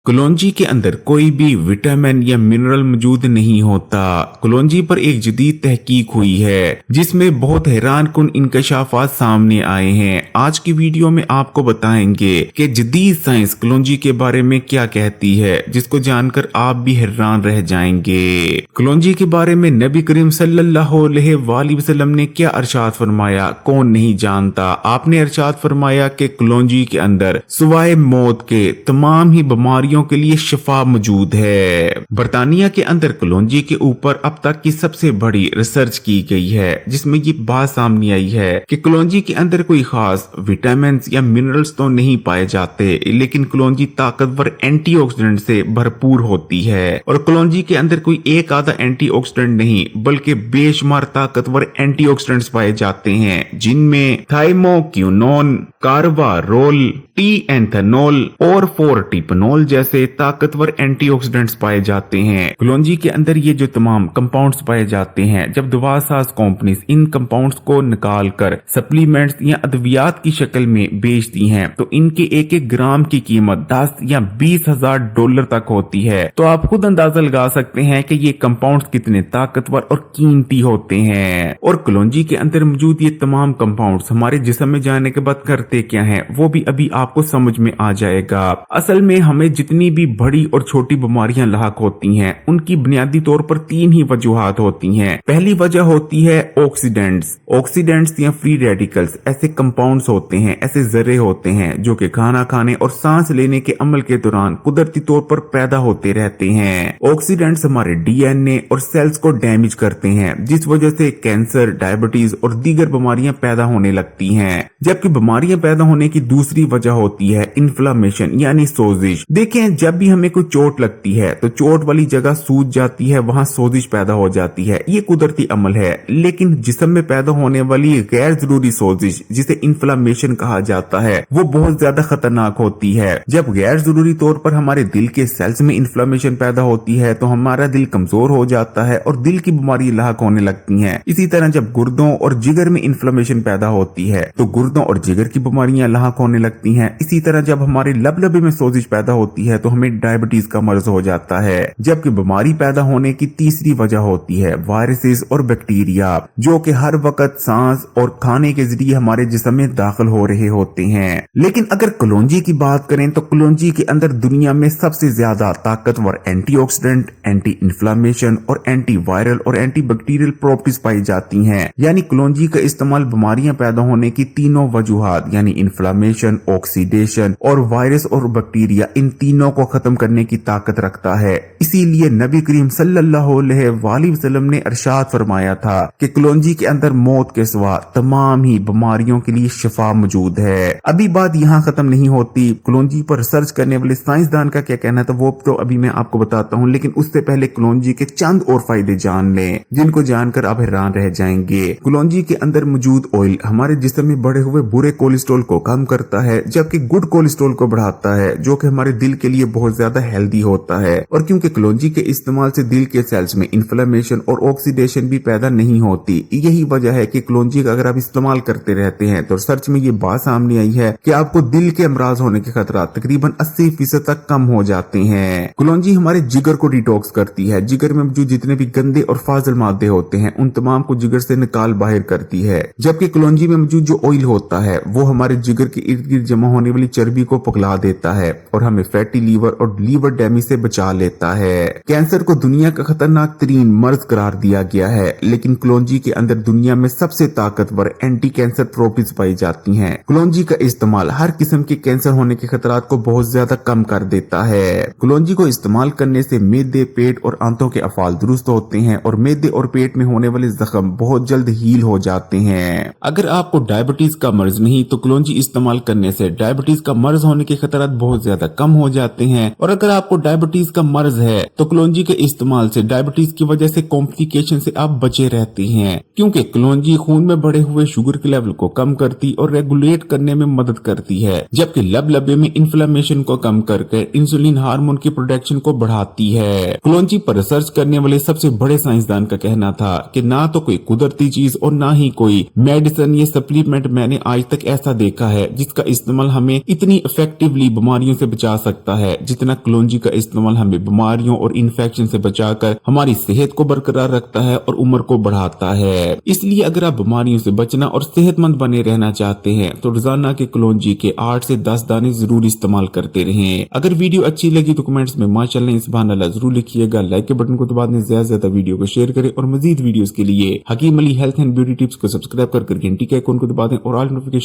कलौंजी के अंदर कोई भी विटामिन या मिनरल मौजूद नहीं होता। कलौंजी पर एक जदीद तहकीक हुई है जिसमें बहुत हैरान कुन इंकशाफात सामने आए हैं। आज की वीडियो में आपको बताएंगे कि जदीद साइंस कलौंजी के बारे में क्या कहती है, जिसको जानकर आप भी हैरान रह जाएंगे। कलौंजी के बारे में नबी करीम सल्लल्लाहु अलैहि वसल्लम ने क्या इरशाद फरमाया, कौन नहीं जानता। आपने इरशाद फरमाया कि कलौंजी के अंदर सिवाय मौत के तमाम ही बीमारियों के लिए शिफा मौजूद है। बर्तानिया के अंदर कलौंजी के ऊपर अब तक की सबसे बड़ी रिसर्च की गई है, जिसमें ये बात सामने आई है कि कलौंजी के अंदर कोई खास विटामिन या मिनरल्स तो नहीं पाए जाते, लेकिन कलौंजी ताकतवर एंटीऑक्सीडेंट से भरपूर होती है। और कलौंजी के अंदर कोई एक आधा एंटीऑक्सीडेंट नहीं बल्कि बेशुमार ताकतवर एंटीऑक्सीडेंट्स पाए जाते हैं, जिनमें थाइमोक्विनोन, कार्बारोल, टी एंथेनॉल और 4-टिपनॉल जैसे ताकतवर एंटीऑक्सीडेंट्स पाए जाते हैं। कलौंजी के अंदर ये जो तमाम कंपाउंड्स पाए जाते हैं, जब दवासाज कंपनीज इन कंपाउंड्स को निकाल कर सप्लीमेंट्स या अद्वियात की शक्ल में बेचती हैं, तो इनके एक एक ग्राम की कीमत 10 या 20,000 डॉलर तक होती है। तो आप खुद अंदाजा लगा सकते हैं कि ये कंपाउंड्स कितने ताकतवर और कीमती होते हैं। और कलौंजी के अंदर मौजूद ये तमाम कंपाउंड्स हमारे जिस्म में जाने के बाद करते क्या हैं, वो भी अभी आपको समझ में आ जाएगा। असल में हमें जितनी भी बड़ी और छोटी बीमारियां लाहक होती हैं, उनकी बुनियादी तौर पर 3 ही वजूहात होती हैं। पहली वजह होती है ऑक्सीडेंट्स या फ्री रेडिकल्स। ऐसे कंपाउंड्स होते हैं, ऐसे जर्रे होते हैं जो कि खाना खाने और सांस लेने के अमल के दौरान कुदरती तौर पर पैदा होते रहते हैं। ऑक्सीडेंट्स हमारे डीएनए और सेल्स को डैमेज करते हैं, जिस वजह से कैंसर, डायबिटीज और दीगर बीमारियां पैदा होने लगती हैं। जबकि बीमारियां पैदा होने की दूसरी वजह होती है इन्फ्लामेशन यानी सोजिश। देखें, जब भी हमें कोई चोट लगती है तो चोट वाली जगह सूज जाती है, वहां सोजिश पैदा हो जाती है। ये कुदरती अमल है। लेकिन जिस्म में पैदा होने वाली गैर जरूरी सोजिश, जिसे इन्फ्लामेशन कहा जाता है, वो बहुत ज्यादा खतरनाक होती है। जब गैर जरूरी तौर पर हमारे दिल के सेल्स में इन्फ्लामेशन पैदा होती है तो हमारा दिल कमजोर हो जाता है और दिल की बीमारी लाहक होने लगती है। इसी तरह जब गुर्दों और जिगर में इन्फ्लामेशन पैदा होती है तो गुर्दों और जिगर की बीमारियां लाहक होने लगती हैं। इसी तरह जब हमारे लबलबे में सोजिश पैदा होती है तो हमें डायबिटीज का मर्ज हो जाता है। जबकि बीमारी पैदा होने की तीसरी वजह होती है वायरसेस और बैक्टीरिया, जो कि हर वक्त सांस और खाने के जरिए हमारे जिस्म में दाखिल हो रहे होते हैं। लेकिन अगर कलौंजी की बात करें तो कलौंजी के अंदर दुनिया में सबसे ज्यादा ताकतवर एंटीऑक्सीडेंट, एंटी इन्फ्लामेशन और एंटी वायरल और एंटी बैक्टीरियल प्रॉपर्टीज पाई जाती हैं। यानी कलौंजी का इस्तेमाल बीमारियां पैदा होने की तीनों वजूहात यानी इन्फ्लामेशन, ऑक्सीडेशन और वायरस और बैक्टीरिया, इन तीनों को खत्म करने की ताकत रखता है। इसीलिए नबी करीम सल्लल्लाहु अलैहि वसल्लम ने इरशाद फरमाया था कि कलौंजी के अंदर मौत के सिवा तमाम ही बीमारियों के लिए शिफा मौजूद है। अभी बात यहाँ खत्म नहीं होती। कलौंजी पर रिसर्च करने वाले साइंसदान का क्या कहना था वो तो अभी मैं आपको बताता हूँ, लेकिन उससे पहले कलौंजी के चंद और फायदे जान लें, जिनको जानकर आप हैरान रह जाएंगे। कलौंजी के अंदर मौजूद ऑयल हमारे जिस्म में बढ़े हुए बुरे कोलेस्ट्रॉल को कम करता है, जबकि गुड कोलेस्ट्रॉल को बढ़ाता है, जो कि हमारे दिल के लिए बहुत ज्यादा हेल्दी होता है। और क्योंकि कलौंजी के इस्तेमाल से दिल के सेल्स में इन्फ्लेमेशन और ऑक्सीडेशन भी पैदा नहीं होती, यही वजह है कि कलौंजी का अगर आप इस्तेमाल करते रहते हैं तो रिसर्च में ये बात सामने आई है कि आपको दिल के अमराज होने के खतरा तकरीबन 80% तक कम हो जाते हैं। कलौंजी हमारे जिगर को डिटॉक्स करती है। जिगर में मौजूद जितने भी गंदे और फाजिल मादे होते हैं उन तमाम को जिगर से निकाल बाहर करती है। जबकि कलौंजी में मौजूद जो ऑयल होता है वो हमारे जिगर के इर्द गिर्द जमा होने वाली चर्बी को पगला देता है और हमें फैटी लीवर और लीवर डैमेज से बचा लेता है। कैंसर को दुनिया का खतरनाक तरीन मर्ज करार दिया गया है, लेकिन कलौंजी के अंदर दुनिया में सबसे ताकतवर एंटी कैंसर प्रॉपर्टीज पाई जाती हैं। कलौंजी का इस्तेमाल हर किस्म के कैंसर होने के खतरात को बहुत ज्यादा कम कर देता है। कलौंजी को इस्तेमाल करने से मैदे, पेट और आंतों के अफाल दुरुस्त होते हैं और मैदे और पेट में होने वाले जख्म बहुत जल्द हील हो जाते हैं। अगर आपको डायबिटीज का मर्ज नहीं तो कलौंजी इस्तेमाल करने से डायबिटीज का मर्ज होने के खतरात बहुत ज्यादा कम हो जाते हैं। और अगर आपको डायबिटीज का मर्ज है तो कलौंजी के इस्तेमाल से डायबिटीज की वजह से कॉम्प्लिकेशन से आप बचे रहते हैं, क्योंकि कलौंजी खून में बढ़े हुए शुगर के लेवल को कम करती और रेगुलेट करने में मदद करती है, जबकि लबलबे में इन्फ्लेमेशन को कम करके इंसुलिन हार्मोन की प्रोडक्शन को बढ़ाती है। कलौंजी पर रिसर्च करने वाले सबसे बड़े साइंसदान का कहना था कि ना तो कोई कुदरती चीज और ना ही कोई मेडिसिन या सप्लीमेंट मैंने आज तक ऐसा देखा है जिसका इस्तेमाल हमें इतनी इफेक्टिवली बीमारियों से बचा सकता है, जितना कलौंजी का इस्तेमाल हमें बीमारियों और इन्फेक्शन से बचाकर हमारी सेहत को बरकरार रखता है और उम्र को बढ़ाता है। इसलिए अगर आप बीमारियों से बचना और सेहतमंद बने रहना चाहते हैं तो रोजाना के कलौंजी के 8 से 10 दाने जरूर इस्तेमाल करते रहें। अगर वीडियो अच्छी लगी तो कमेंट्स में माशाअल्लाह सुभान अल्लाह जरूर लिखिएगा। लाइक के बटन को दबा दें, ज्यादा से ज्यादा वीडियो को शेयर करें और मजीद वीडियोस के लिए Hakeem Ali health and beauty tips को सब्सक्राइब कर घंटी के आइकन को दबा दें और ऑल नोटिफिकेशन